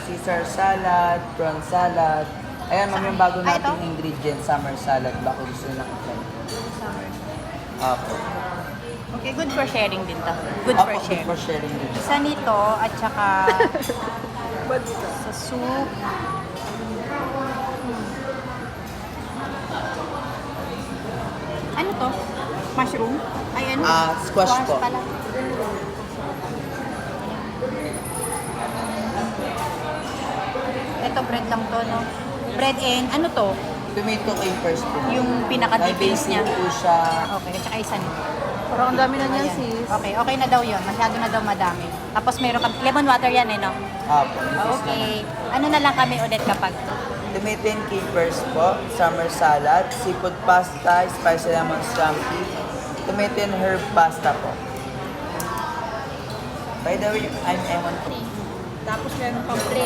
Caesar salad, prawn salad. Ayan, ma'am, yung bago Ah, ito? nating ingredient, summer salad. Baka gusto nyo nakita. Apo. Okay, good for sharing din to. Good Apo, for good sharing. for sharing din. Isa nito at saka sa soup. Ano to? Mushroom? Ay, ano? Squash po. pala. Ito, bread lang to, no? Bread and ano to? Tomato capers po. Yung May pinaka-dippings basil niya. po siya. Okay, at saka isa nito. Parang ang dami na niyan, Ayan. sis. Okay, okay na daw yun. Masyado na daw madami. Tapos meron kami, lemon water yan eh, no? Apo. Okay. Ano na lang kami ulit kapag Tomato and capers po, summer salad, seafood pasta, spicy lemon scampi, tomato and herb pasta po. By the way, I'm Ewan po. tapos meron pang tray